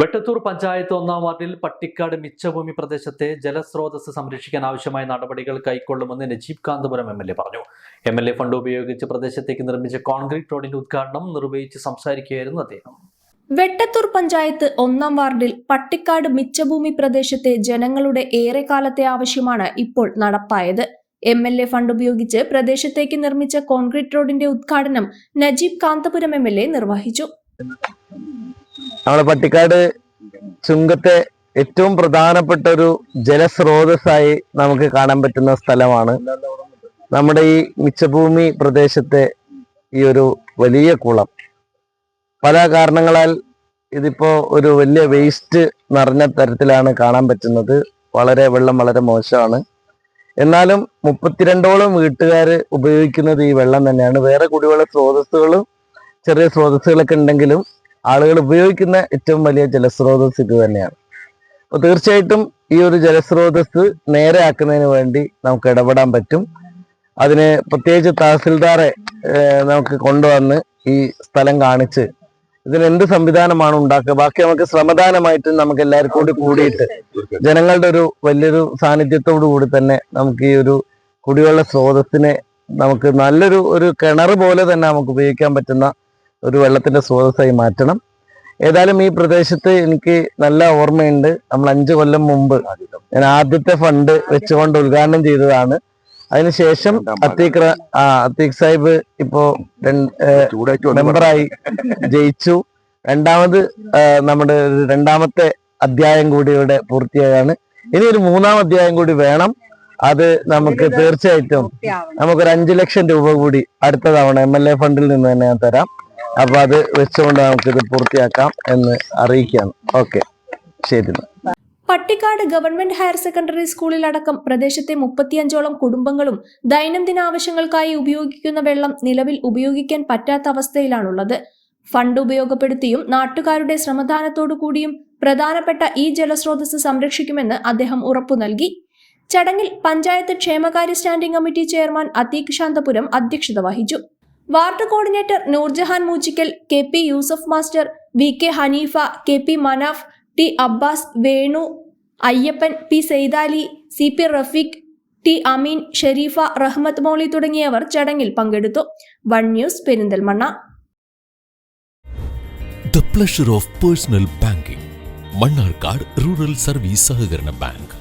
വെട്ടത്തൂർ പഞ്ചായത്ത് 1-ാം വാർഡിൽ പട്ടിക്കാട് മിച്ചഭൂമി പ്രദേശത്തെ ജലസ്രോതസ് സംരക്ഷിക്കാൻ ആവശ്യമായ നടപടികൾ കൈക്കൊള്ളുമെന്ന് നജീബ് കാന്തപുരം MLA പറഞ്ഞു. MLA ഫണ്ട് ഉപയോഗിച്ച് പ്രദേശത്തേക്ക് നിർമ്മിച്ച കോൺക്രീറ്റ് റോഡിന്റെ ഉദ്ഘാടനം നിർവഹിച്ച് സംസാരിക്കുകയായിരുന്നു അദ്ദേഹം. വെട്ടത്തൂർ പഞ്ചായത്ത് 1-ാം വാർഡിൽ പട്ടിക്കാട് മിച്ചഭൂമി പ്രദേശത്തെ ജനങ്ങളുടെ ഏറെക്കാലത്തെ ആവശ്യമാണ് ഇപ്പോൾ നടപ്പായത്. MLA ഫണ്ട് ഉപയോഗിച്ച് പ്രദേശത്തേക്ക് നിർമ്മിച്ച കോൺക്രീറ്റ് റോഡിന്റെ ഉദ്ഘാടനം നജീബ് കാന്തപുരം MLA നിർവഹിച്ചു. നമ്മുടെ പട്ടിക്കാട് ചുങ്കത്തെ ഏറ്റവും പ്രധാനപ്പെട്ട ഒരു ജലസ്രോതസ്സായി നമുക്ക് കാണാൻ പറ്റുന്ന സ്ഥലമാണ് നമ്മുടെ ഈ മിച്ചഭൂമി പ്രദേശത്തെ ഈ ഒരു വലിയ കുളം. പല കാരണങ്ങളാൽ ഇതിപ്പോ ഒരു വലിയ വേസ്റ്റ് നിറഞ്ഞ തരത്തിലാണ് കാണാൻ പറ്റുന്നത്. വെള്ളം വളരെ മോശമാണ്. എന്നാലും 32ഓളം വീട്ടുകാർ ഉപയോഗിക്കുന്നത് ഈ വെള്ളം തന്നെയാണ്. വേറെ കുടിവെള്ള സ്രോതസ്സുകളും ചെറിയ സ്രോതസ്സുകളൊക്കെ ഉണ്ടെങ്കിലും ആളുകൾ ഉപയോഗിക്കുന്ന ഏറ്റവും വലിയ ജലസ്രോതസ് ഇത് തന്നെയാണ്. അപ്പോൾ തീർച്ചയായിട്ടും ഈ ഒരു ജലസ്രോതസ് നേരെയാക്കുന്നതിന് വേണ്ടി നമുക്ക് ഇടപെടാൻ പറ്റും. അതിന് പ്രത്യേകിച്ച് തഹസിൽദാറെ നമുക്ക് കൊണ്ടുവന്ന് ഈ സ്ഥലം കാണിച്ച് ഇതിനെന്ത് സംവിധാനമാണ് ഉണ്ടാക്കുക, ബാക്കി നമുക്ക് ശ്രമദാനമായിട്ട് നമുക്ക് എല്ലാവർക്കും കൂടിയിട്ട് ജനങ്ങളുടെ ഒരു വലിയൊരു സാന്നിധ്യത്തോടു കൂടി തന്നെ നമുക്ക് ഈ ഒരു കുടിവെള്ള സ്രോതസ്സിനെ നമുക്ക് നല്ലൊരു കിണർ പോലെ തന്നെ നമുക്ക് ഉപയോഗിക്കാൻ പറ്റുന്ന ഒരു വെള്ളത്തിന്റെ സ്രോതസ്സായി മാറ്റണം. ഏതായാലും ഈ പ്രദേശത്ത് എനിക്ക് നല്ല ഓർമ്മയുണ്ട്. നമ്മൾ 5 കൊല്ലം മുമ്പ് ഞാൻ ആദ്യത്തെ ഫണ്ട് വെച്ചുകൊണ്ട് ഉദ്ഘാടനം ചെയ്തതാണ്. അതിനുശേഷം അത്തീഖ് സാഹിബ് ഇപ്പോ മെമ്പറായി ജയിച്ചു. നമ്മുടെ രണ്ടാമത്തെ അധ്യായം കൂടി ഇവിടെ പൂർത്തിയായാണ്. ഇനി ഒരു 3-ാം അധ്യായം കൂടി വേണം. അത് നമുക്ക് തീർച്ചയായിട്ടും നമുക്കൊരു 5 ലക്ഷം രൂപ കൂടി അടുത്ത തവണ MLA ഫണ്ടിൽ നിന്ന് തന്നെ ഞാൻ തരാം. അപ്പൊ അത് വെച്ചുകൊണ്ട് നമുക്കിത് പൂർത്തിയാക്കാം എന്ന് അറിയിക്കുകയാണ്. ഓക്കെ, ശരി. പട്ടിക്കാട് ഗവൺമെന്റ് ഹയർ സെക്കൻഡറി സ്കൂളിലടക്കം പ്രദേശത്തെ 35ഓളം കുടുംബങ്ങളും ദൈനംദിന ആവശ്യങ്ങൾക്കായി ഉപയോഗിക്കുന്ന വെള്ളം നിലവിൽ ഉപയോഗിക്കാൻ പറ്റാത്ത അവസ്ഥയിലാണുള്ളത്. ഫണ്ട് ഉപയോഗപ്പെടുത്തിയും നാട്ടുകാരുടെ ശ്രമദാനത്തോടു കൂടിയും പ്രധാനപ്പെട്ട ഈ ജലസ്രോതസ് സംരക്ഷിക്കുമെന്ന് അദ്ദേഹം ഉറപ്പു നൽകി. ചടങ്ങിൽ പഞ്ചായത്ത് ക്ഷേമകാര്യ standing committee chairman Atheeq Santhapuram അധ്യക്ഷത വഹിച്ചു. Ward coordinator Noorjahan Moochikkal, KP Yusuf master, VK Haneefa, KP Manaf, T Abbas, Venu, Ayyappan, P Saithali, CP Rafeeq, T Ameen, Shareefa, Rahmath Moly തുടങ്ങിയവർ ചടങ്ങിൽ പങ്കെടുത്തു. 1 news Perinthalmanna. The pleasure of personal banking. Mannarkkad rural service സഹകരണ ബാങ്ക്.